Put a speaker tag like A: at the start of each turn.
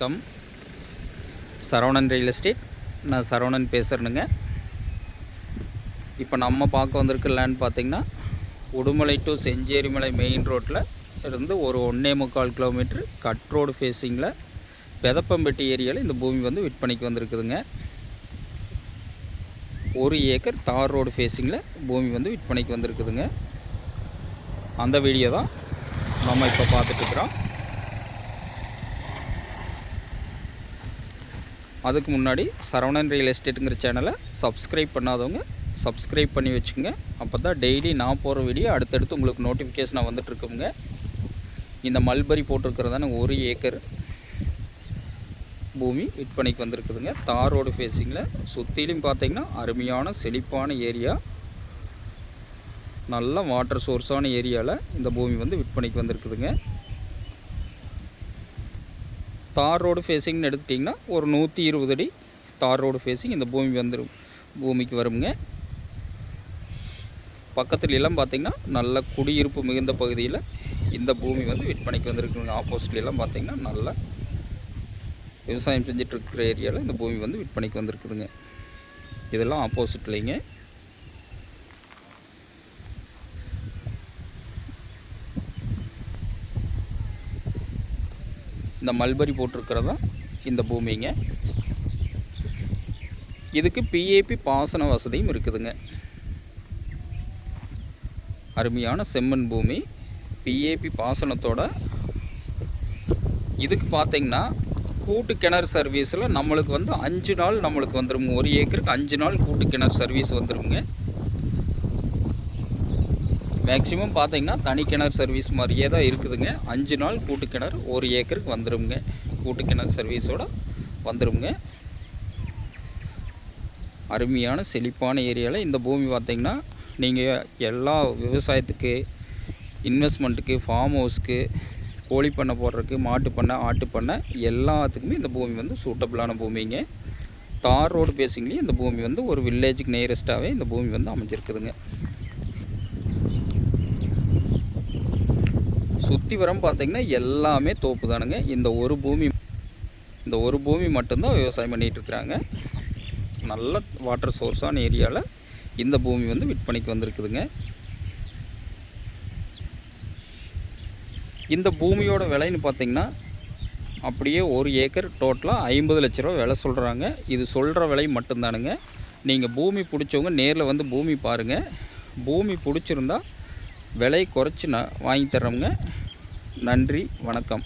A: வணக்கம். Saravanan real estate. நான் சரவணன் பேசுகிறேனுங்க. இப்போ நம்ம பார்க்க வந்திருக்க லேண்ட் பார்த்திங்கன்னா, உடுமலை டு செஞ்சேரிமலை மெயின் ரோட்டில் இருந்து ஒரு 1.25 கிலோமீட்ரு கட் ரோடு ஃபேஸிங்கில் பெதப்பம்பட்டி ஏரியாவில் இந்த பூமி வந்து விற்பனைக்கு வந்திருக்குதுங்க. 1 ஏக்கர் தார் ரோடு ஃபேஸிங்கில் பூமி வந்து விற்பனைக்கு வந்திருக்குதுங்க. அந்த வீடியோ தான் நம்ம இப்போ பார்த்துட்ருக்குறோம். அதுக்கு முன்னாடி சரவணன் ரியல் எஸ்டேட்டுங்கிற சேனலை சப்ஸ்கிரைப் பண்ணாதவங்க சப்ஸ்கிரைப் பண்ணி வச்சுக்கோங்க. அப்போ தான் டெய்லி நான் போகிற வீடியோ அடுத்தடுத்து உங்களுக்கு நோட்டிஃபிகேஷனாக வந்துட்டுருக்குங்க. இந்த மல்பரி போட்டிருக்கிறதான 1 ஏக்கர் பூமி விற்பனைக்கு வந்திருக்குதுங்க. தார் ரோடு ஃபேஸிங்கில் சுற்றிலும் பார்த்திங்கன்னா அருமையான செழிப்பான ஏரியா, நல்ல வாட்டர் சோர்ஸான ஏரியாவில் இந்த பூமி வந்து விற்பனைக்கு வந்திருக்குதுங்க. தார் ரோடு ஃபேஸிங்னு எடுத்துட்டிங்கன்னா ஒரு 120 அடி தார் ரோடு ஃபேஸிங் இந்த பூமிக்கு வருங்க. பக்கத்துலலாம் பார்த்திங்கன்னா நல்ல குடியிருப்பு மிகுந்த பகுதியில் இந்த பூமி வந்து விற்பனைக்கு வந்திருக்குங்க. ஆப்போசிட்லாம் பார்த்திங்கன்னா நல்ல விவசாயம் செஞ்சிட்ருக்கிற ஏரியாவில் இந்த பூமி வந்து விற்பனைக்கு வந்திருக்குதுங்க. இதெல்லாம் ஆப்போசிட்லைங்க. இந்த மல்பரி போட்டிருக்கிறதா இந்த பூமிங்க. இதுக்கு பிஏபி பாசன வசதியும் இருக்குதுங்க. அருமையான செம்மண் பூமி, பிஏபி பாசனத்தோட. இதுக்கு பார்த்திங்கன்னா கூட்டு கிணறு சர்வீஸில் நம்மளுக்கு வந்து 5 நாள் நம்மளுக்கு வந்துடும். 1 ஏக்கருக்கு 5 நாள் கூட்டு கிணறு சர்வீஸ் வந்துடுங்க. மேக்ஸிமம் பார்த்திங்கன்னா தனி கிணறு சர்வீஸ் மாதிரியே தான் இருக்குதுங்க. 5 நாள் கூட்டு கிணறு 1 ஏக்கருக்கு வந்துடுங்க. கூட்டு கிணறு சர்வீஸோடு வந்துடுங்க. அருமையான செழிப்பான ஏரியாவில் இந்த பூமி பார்த்திங்கன்னா நீங்கள் எல்லா விவசாயத்துக்கு, இன்வெஸ்ட்மெண்ட்டுக்கு, ஃபார்ம் ஹவுஸ்க்கு, கோழி பண்ணை போடுறதுக்கு, மாட்டு பண்ணை, ஆட்டு பண்ணை எல்லாத்துக்குமே இந்த பூமி வந்து சூட்டபிளான பூமிங்க. தார் ரோடு பேசிங்லேயும் இந்த பூமி வந்து ஒரு வில்லேஜுக்கு நியரஸ்ட்டாகவே இந்த பூமி வந்து அமைஞ்சிருக்குதுங்க. சுற்றி வரம் பார்த்திங்கன்னா எல்லாமே தோப்பு தானுங்க. இந்த ஒரு பூமி மட்டும்தான் விவசாயம் பண்ணிகிட்ருக்குறாங்க. நல்ல வாட்டர் சோர்ஸான ஏரியாவில் இந்த பூமி வந்து விற்பனைக்கு வந்திருக்குதுங்க. இந்த பூமியோட விலைன்னு பார்த்திங்கன்னா அப்படியே 1 ஏக்கர் டோட்டலாக 50 லட்ச ரூபா விலை சொல்கிறாங்க. இது சொல்கிற விலை மட்டும்தானுங்க. நீங்கள் பூமி பிடிச்சவங்க நேரில் வந்து பூமி பாருங்கள். பூமி பிடிச்சிருந்தா விலை குறைச்சி வாங்கி தர்றோங்க. நன்றி, வணக்கம்.